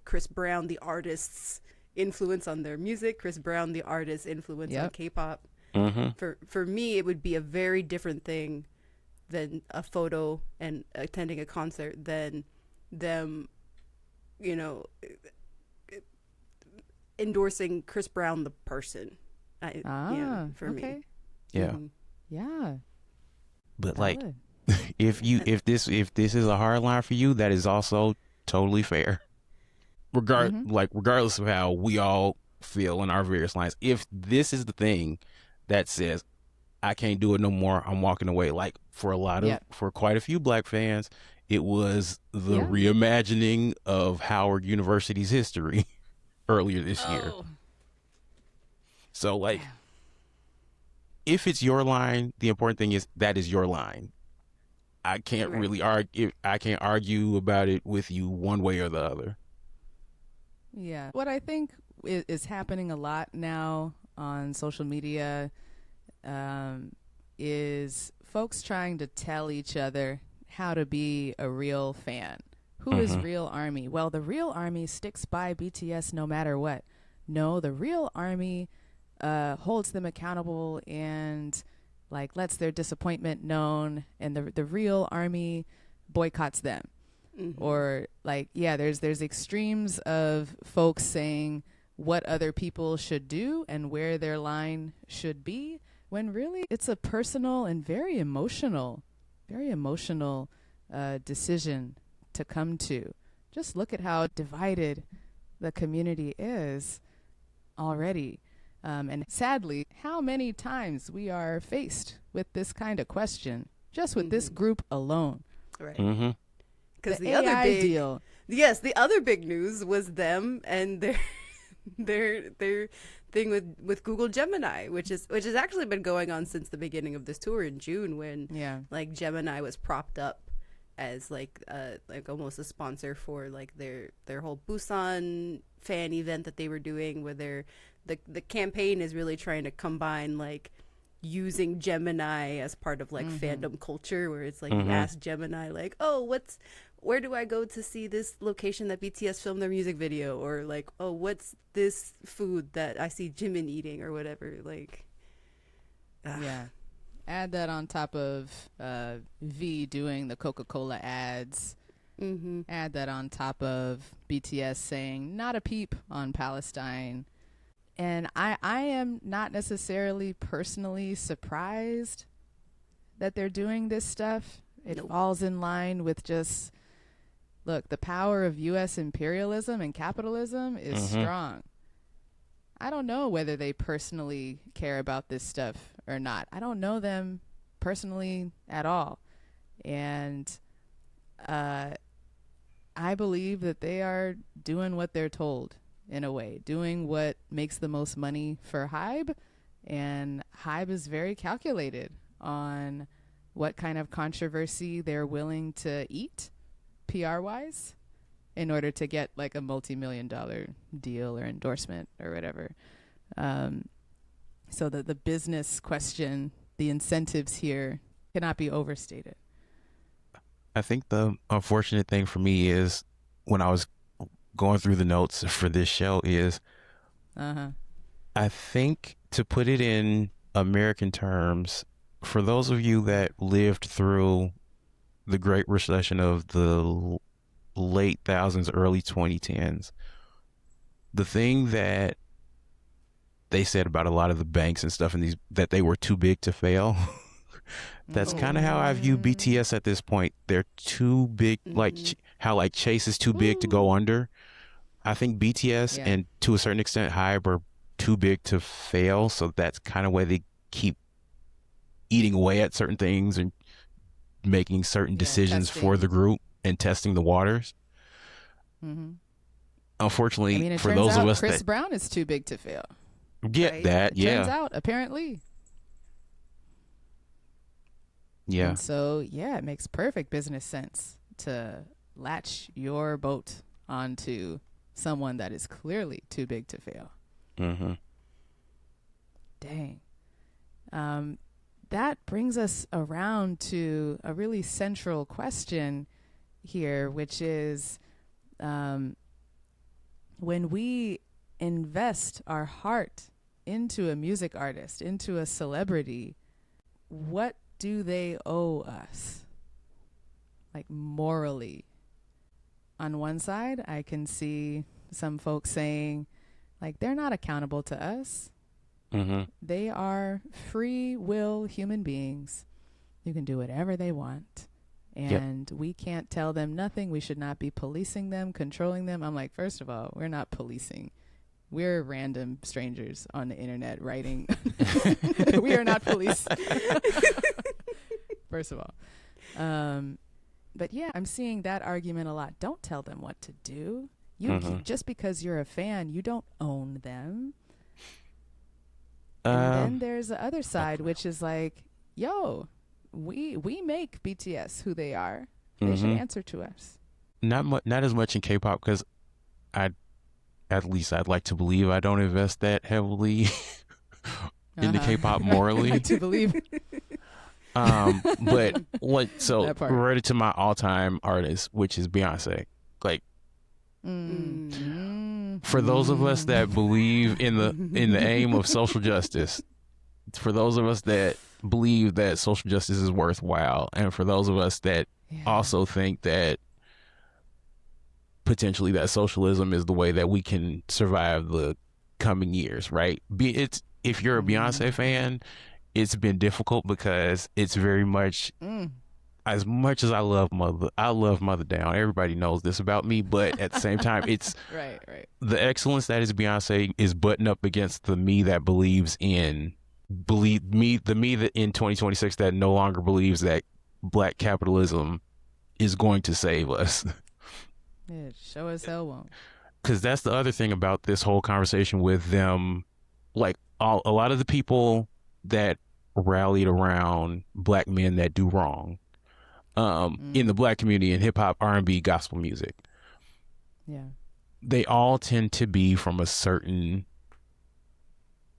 Chris Brown the artist's influence on their music, Chris Brown the artist's influence on K-pop. For me it would be a very different thing than a photo and attending a concert than them endorsing Chris Brown the person. For me. Yeah. Yeah. But if this is a hard line for you, that is also totally fair. Regardless of how we all feel in our various lines, if this is the thing that says I can't do it no more, I'm walking away. For quite a few Black fans, it was the reimagining of Howard University's history earlier this year. So if it's your line, the important thing is that is your line. I can't Right. really argue. I can't argue about it with you one way or the other. Yeah. What I think is happening a lot now on social media is folks trying to tell each other how to be a real fan. Who is real ARMY? Well, the real ARMY sticks by BTS no matter what. No, the real ARMY holds them accountable and like lets their disappointment known, and the real ARMY boycotts them. Or like, yeah, there's extremes of folks saying what other people should do and where their line should be, when really it's a personal and very emotional decision to come to. Just look at how divided the community is already. And sadly, how many times we are faced with this kind of question, just with this group alone. Right. Mm-hmm. Because the AI other big deal. Yes, the other big news was them and their thing with Google Gemini, which has actually been going on since the beginning of this tour in June, when like Gemini was propped up as like almost a sponsor for like their whole Busan fan event that they were doing, where the campaign is really trying to combine like using Gemini as part of like fandom culture, where it's like you ask Gemini like, oh, where do I go to see this location that BTS filmed their music video, or like, oh, what's this food that I see Jimin eating, or whatever. Like, yeah, add that on top of V doing the Coca-Cola ads. Add that on top of BTS saying not a peep on Palestine. And I am not necessarily personally surprised that they're doing this stuff. It falls in line with just, look, the power of U.S. imperialism and capitalism is strong. I don't know whether they personally care about this stuff or not. I don't know them personally at all. And I believe that they are doing what they're told, in a way, doing what makes the most money for Hybe. And Hybe is very calculated on what kind of controversy they're willing to eat PR-wise in order to get like a multi-million-dollar deal or endorsement or whatever. So the business question, the incentives here cannot be overstated. I think the unfortunate thing for me is, when I was going through the notes for this show, is I think, to put it in American terms, for those of you that lived through the Great Recession of the late thousands, early 2010s, the thing that they said about a lot of the banks and stuff and these, that they were too big to fail. That's kind of how I view BTS at this point. They're too big, like how like Chase is too big to go under. I think BTS and to a certain extent Hybe are too big to fail, so that's kind of why they keep eating away at certain things and making certain decisions for the group and testing the waters. Unfortunately, I mean, it for turns those out of us Chris that Brown is too big to fail. get that, Turns out, apparently. Yeah. And so, yeah, it makes perfect business sense to latch your boat onto someone that is clearly too big to fail. Dang. That brings us around to a really central question here, which is when we invest our heart into a music artist, into a celebrity, what do they owe us? Like, morally. On one side, I can see some folks saying, like, they're not accountable to us. They are free will human beings who can do whatever they want. And we can't tell them nothing. We should not be policing them, controlling them. I'm like, first of all, we're not policing. We're random strangers on the internet writing. We are not police. First of all. But yeah, I'm seeing that argument a lot. Don't tell them what to do. You just because you're a fan, you don't own them. And then there's the other side, which is like, yo, we make BTS who they are. They should answer to us. Not as much in K-pop because at least I'd like to believe I don't invest that heavily into K-pop morally. Like to believe. But so That part. related to my all-time artist, which is Beyonce. Like, for those of us that believe in the aim of social justice, for those of us that believe that social justice is worthwhile, and for those of us that also think that potentially that socialism is the way that we can survive the coming years, right? If you're a Beyonce fan, it's been difficult because it's very much as much as I love Mother Down. Everybody knows this about me, but at the same time, it's right. The excellence that is Beyonce is buttoned up against the me that believes in the me that in 2026 that no longer believes that black capitalism is going to save us. It sure as hell won't. Because that's the other thing about this whole conversation with them. Like a lot of the people that rallied around black men that do wrong in the black community in hip hop, R&B, gospel music. Yeah. They all tend to be from a certain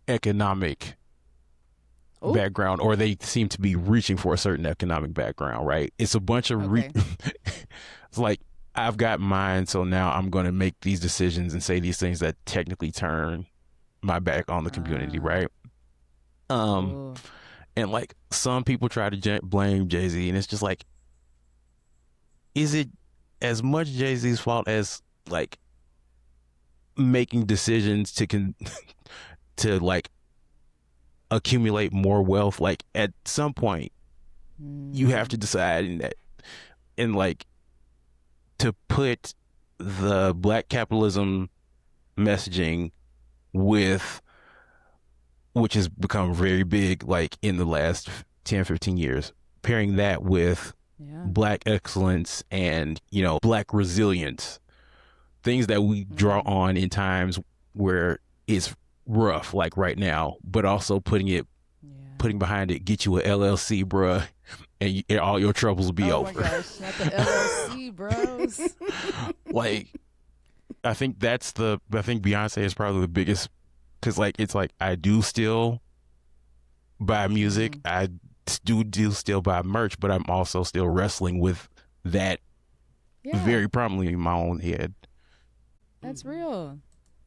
economic background, or they seem to be reaching for a certain economic background, right? It's a bunch of it's like, I've got mine, so now I'm going to make these decisions and say these things that technically turn my back on the community, right? And like some people try to blame Jay-Z, and it's just like, is it as much Jay-Z's fault as like making decisions to like accumulate more wealth? Like at some point you have to decide and like to put the black capitalism messaging with, which has become very big like in the last 10-15 years, pairing that with black excellence and black resilience, things that we draw on in times where it's rough, like right now, but also putting behind it, get you a LLC, bruh, and all your troubles will be over. Oh my gosh, not the LLC, bros. Like, I think Beyonce is probably the biggest, because like it's like I do still buy music, I do still buy merch, but I'm also still wrestling with that very prominently in my own head. That's real.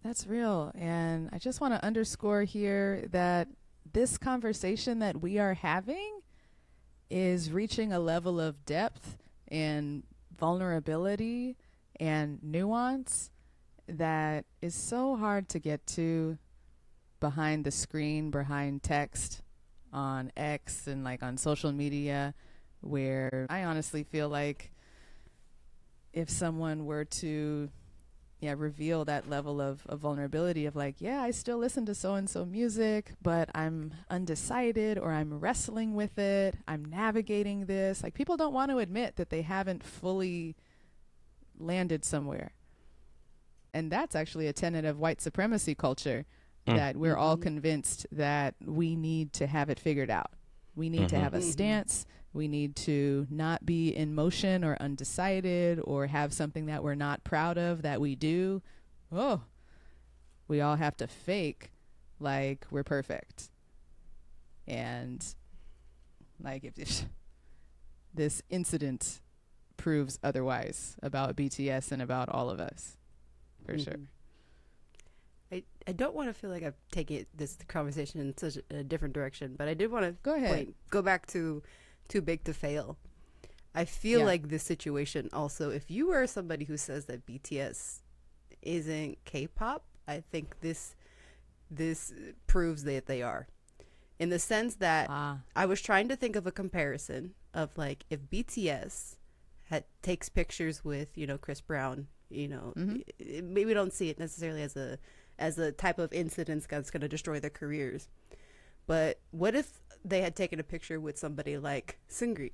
That's real. And I just want to underscore here that this conversation that we are having is reaching a level of depth and vulnerability and nuance that is so hard to get to behind the screen, behind text on X and like on social media, where I honestly feel like if someone were to reveal that level of vulnerability of like, I still listen to so-and-so music, but I'm undecided, or I'm wrestling with it, I'm navigating this. Like, people don't want to admit that they haven't fully landed somewhere. And that's actually a tenet of white supremacy culture, that we're all convinced that we need to have it figured out. We need to have a stance. We need to not be in motion or undecided or have something that we're not proud of that we do. Oh, we all have to fake like we're perfect. And like if this incident proves otherwise about BTS and about all of us, for sure. I don't want to feel like I've taken this conversation in such a different direction, but I did want to go back to Too Big to Fail. I feel like this situation also, if you are somebody who says that BTS isn't K-pop, I think this proves that they are. In the sense that I was trying to think of a comparison of like if BTS takes pictures with, Chris Brown, maybe we don't see it necessarily as a type of incident that's going to destroy their careers. But what if they had taken a picture with somebody like Seungri?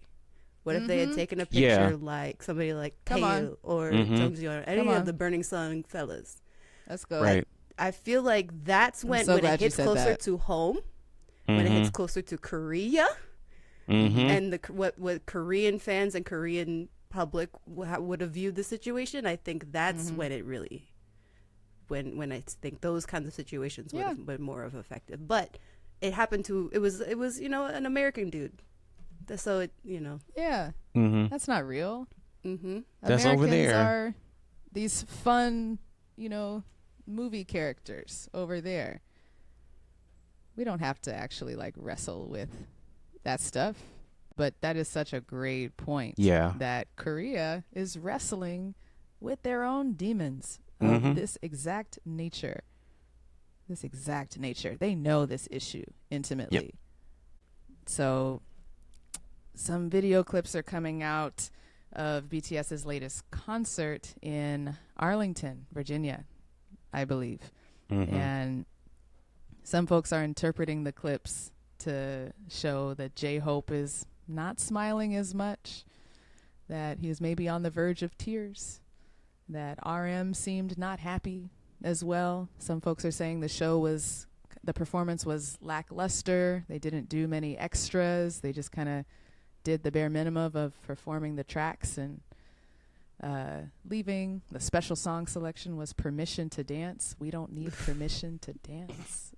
What if they had taken a picture like somebody like Taeil or Jungji or any of the Burning Sun fellas? Let's go. Right. I feel like that's when it hits closer to home. when it hits Mm-hmm. closer to Korea Mm-hmm. and what Korean fans and Korean public would have viewed the situation, I think that's when it really, when I think those kinds of situations would have been more of effective. But it happened to, it was an American dude, so it Yeah. Mm-hmm. That's not real. mm-hmm. That's Americans over there. are these fun, movie characters over there. We don't have to actually like wrestle with that stuff. But that is such a great point. Yeah. That Korea is wrestling with their own demons of Mm-hmm. this exact nature. This exact nature. They know this issue intimately. Yep. So some video clips are coming out of BTS's latest concert in Arlington, Virginia, I believe. Mm-hmm. And some folks are interpreting the clips to show that J-Hope is not smiling as much, that he was maybe on the verge of tears, that RM seemed not happy as well. Some folks are saying the performance was lackluster. They didn't do many extras. They just kind of did the bare minimum of performing the tracks and leaving. The special song selection was Permission to Dance. We don't need permission to dance.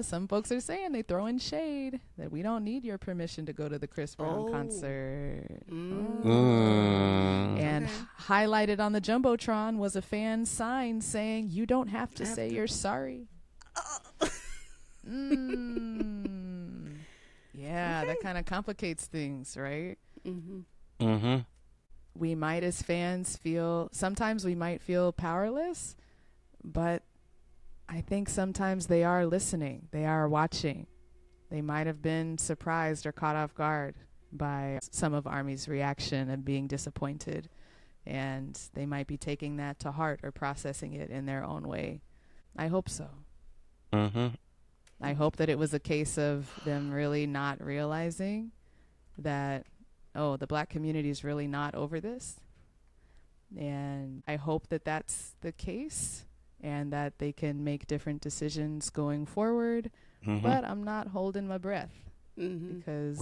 Some folks are saying they throw in shade that we don't need your permission to go to the Chris Brown concert. And highlighted on the Jumbotron was a fan sign saying, "You don't have to say you're sorry." Yeah, that kind of complicates things, right? Mm-hmm. Mm-hmm. We might as fans sometimes we might feel powerless, but I think sometimes they are listening. They are watching. They might have been surprised or caught off guard by some of ARMY's reaction and being disappointed. And they might be taking that to heart or processing it in their own way. I hope so. Mm-hmm. I hope that it was a case of them really not realizing that, the black community is really not over this. And I hope that that's the case and that they can make different decisions going forward. Mm-hmm. But I'm not holding my breath because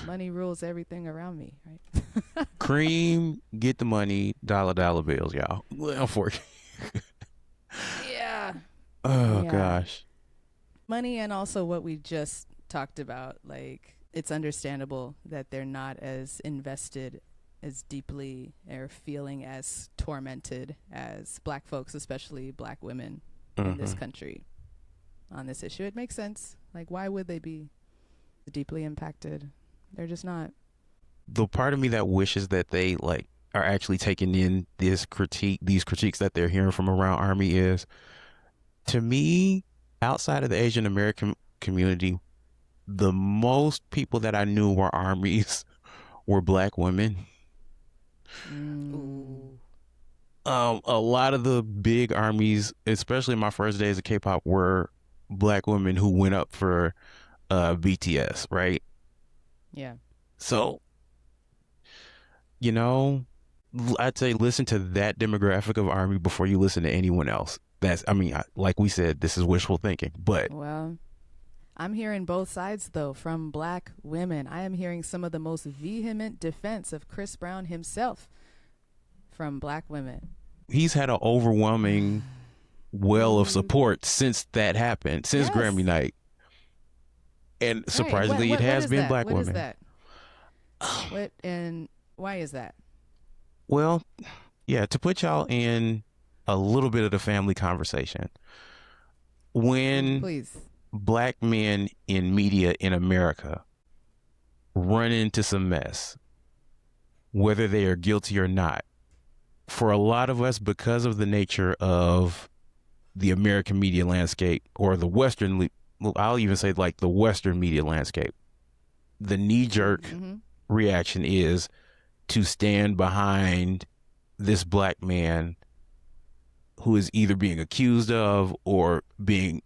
money rules everything around me, right? Cream, get the money, dollar bills, y'all. Unfortunately. Yeah. Oh, Yeah. gosh. Money, and also what we just talked about, like, it's understandable that they're not as invested as deeply or feeling as tormented as black folks, especially black women in this country on this issue. It makes sense. Like, why would they be deeply impacted? They're just not. The part of me that wishes that they are actually taking in these critiques that they're hearing from around ARMY is, to me, outside of the Asian American community, the most people that I knew were ARMYs were black women. A lot of the big ARMYs, especially in my first days of K-pop, were black women who went up for BTS, right? Yeah. So, I'd say listen to that demographic of ARMY before you listen to anyone else. Like we said, this is wishful thinking, but Well, I'm hearing both sides, though, from black women. I am hearing some of the most vehement defense of Chris Brown himself from black women. he's had an overwhelming well of support since that happened, since Grammy night. And surprisingly, What it has is been that? black What women. is that? What and why is that? Well, yeah, to put y'all in a little bit of the family conversation. When Please. black men in media in America run into some mess, whether they are guilty or not, for a lot of us, because of the nature of the American media landscape, or the Western, I'll even say like the Western media landscape, the knee-jerk reaction is to stand behind this black man who is either being accused of or being,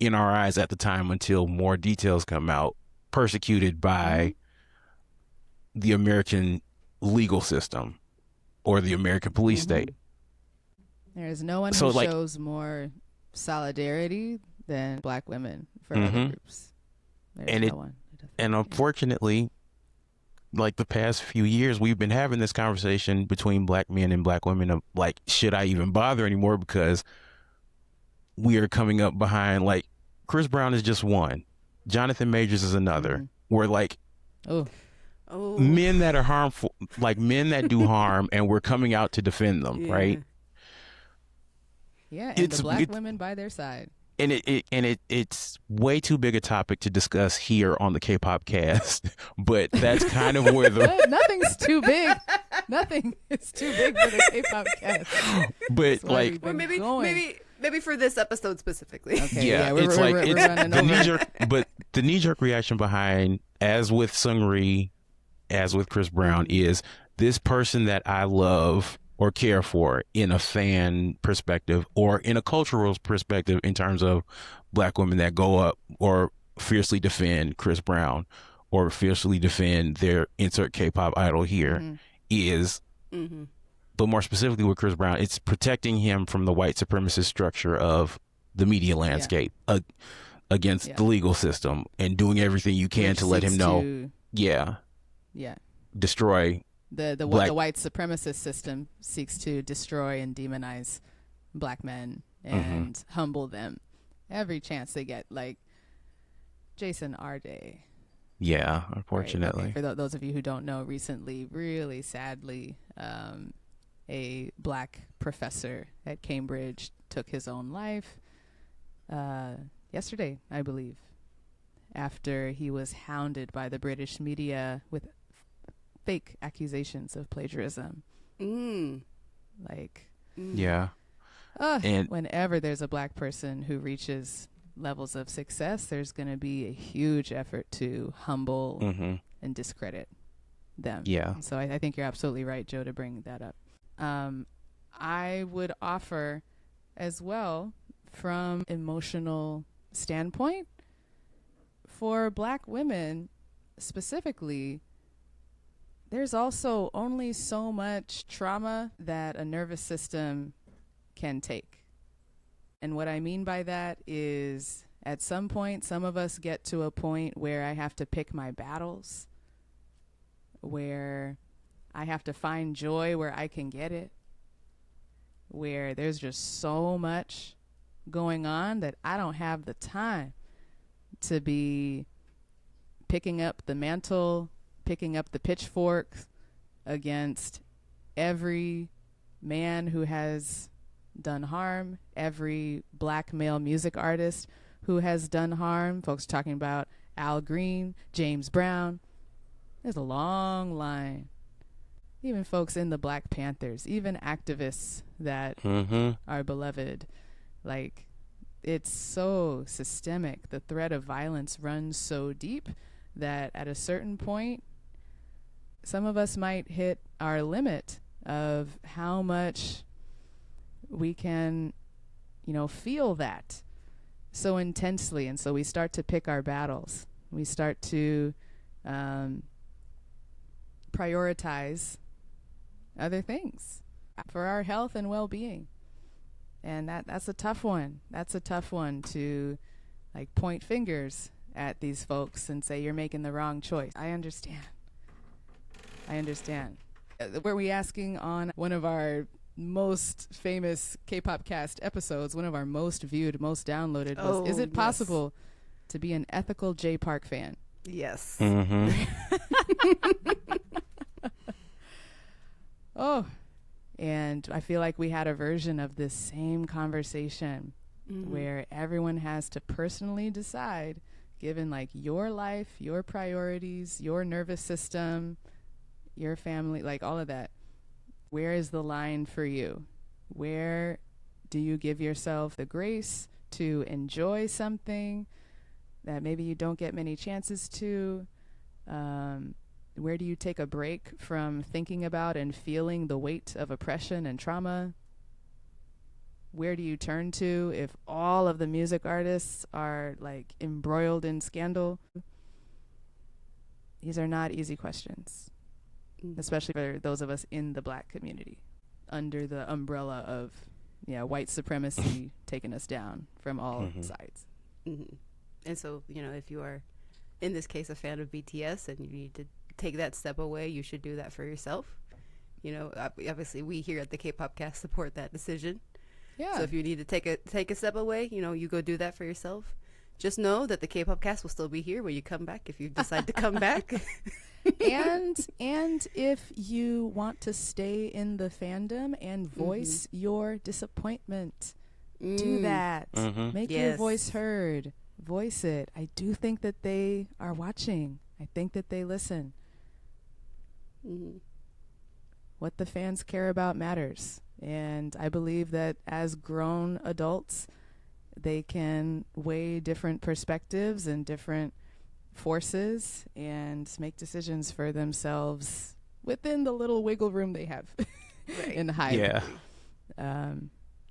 in our eyes at the time until more details come out, persecuted by the American legal system or the American police state. There is no one who shows more solidarity than black women for other Mhm. groups. There's And no it one. and unfortunately, like the past few years, we've been having this conversation between black men and black women of like, should I even bother anymore? Because we are coming up behind, like, Chris Brown is just one. Jonathan Majors is another. We're like Oh, men that are harmful, like men that do harm, and we're coming out to defend them, right? yeah, and the black women by their side. And it's way too big a topic to discuss here on the K-pop cast, but that's kind of where Nothing's too big. Nothing is too big for the K-pop cast. But like, or maybe for this episode specifically. Okay, yeah, we're running the over. knee-jerk, but the knee-jerk reaction behind, as with Seungri, as with Chris Brown, is this person that I love or care for in a fan perspective or in a cultural perspective in terms of black women that go up or fiercely defend Chris Brown or fiercely defend their insert K-pop idol here is, but more specifically with Chris Brown, it's protecting him from the white supremacist structure of the media landscape against the legal system and doing everything you can to let him know. Destroy the white supremacist system seeks to destroy and demonize black men and humble them every chance they get, like Jason Arde. Yeah, unfortunately. Right? Okay. For those of you who don't know, recently, really sadly, a black professor at Cambridge took his own life yesterday, I believe, after he was hounded by the British media with fake accusations of plagiarism. And whenever there's a black person who reaches levels of success, there's going to be a huge effort to humble and discredit them. So I think you're absolutely right, Joe, to bring that up. I would offer as well, from emotional standpoint, for black women specifically, there's also only so much trauma that a nervous system can take. And what I mean by that is, at some point, some of us get to a point where I have to pick my battles, where I have to find joy where I can get it, where there's just so much going on that I don't have the time to be picking up the mantle, picking up the pitchfork against every man who has done harm, every black male music artist who has done harm. Folks talking about Al Green, James Brown. There's a long line. Even folks in the Black Panthers, even activists that are beloved. Like, it's so systemic. The threat of violence runs so deep that at a certain point, some of us might hit our limit of how much we can, feel that so intensely. And so we start to pick our battles. We start to prioritize other things for our health and well-being. And that's a tough one. That's a tough one to, like, point fingers at these folks and say you're making the wrong choice. I understand. Were we asking on one of our most famous K-pop cast episodes, one of our most viewed, most downloaded, was, is it possible to be an ethical J Park fan? Yes. And I feel like we had a version of this same conversation where everyone has to personally decide, given like your life, your priorities, your nervous system, your family, like all of that, where is the line for you? Where do you give yourself the grace to enjoy something that maybe you don't get many chances to? Where do you take a break from thinking about and feeling the weight of oppression and trauma? Where do you turn to if all of the music artists are like embroiled in scandal? These are not easy questions, especially for those of us in the black community, under the umbrella of white supremacy taking us down from all sides. And so, you know, if you are, in this case, a fan of BTS and you need to take that step away, you should do that for yourself. You know, obviously we here at the K-Pop Cast support that decision. Yeah. So if you need to take a step away, you know, you go do that for yourself. Just know that the K-Pop Cast will still be here when you come back if you decide to come back. and if you want to stay in the fandom and voice your disappointment, do that. Make your voice heard. Voice it. I do think that they are watching. I think that they listen. What the fans care about matters. And I believe that as grown adults, they can weigh different perspectives and different forces and make decisions for themselves within the little wiggle room they have in hiding. Yeah.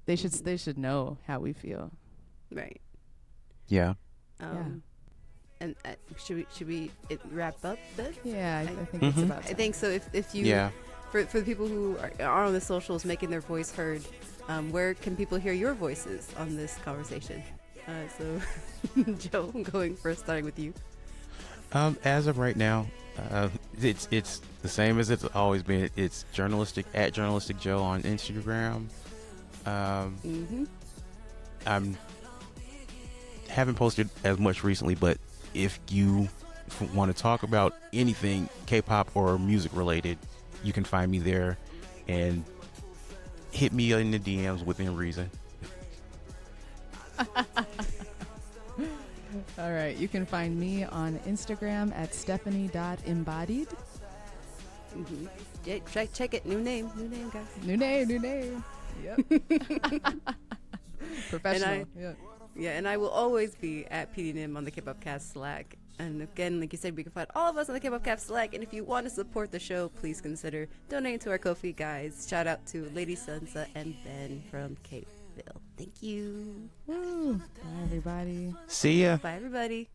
They should know how we feel. Right. Yeah. And should we wrap up then? Yeah, I think it's about time. I think so. If you for the people who are on the socials making their voice heard, where can people hear your voices on this conversation? So, Joe, I'm going first, starting with you. As of right now, it's the same as it's always been. It's journalistic Joe on Instagram. I'm haven't posted as much recently, but if you want to talk about anything K-pop or music related, you can find me there and hit me in the DMs within reason. All right, you can find me on Instagram at stephanie.embodied. Yeah, check it. New name, guys. New name. Yep. Professional. And I will always be at PDNIM on the K-Pop Cast Slack. And again, like you said, we can find all of us on the K-Pop Cast Slack. And if you want to support the show, please consider donating to our Ko-fi, guys. Shout out to Lady Sansa and Ben from K-Ville. Thank you. Woo. Bye, everybody. See ya. Bye, everybody.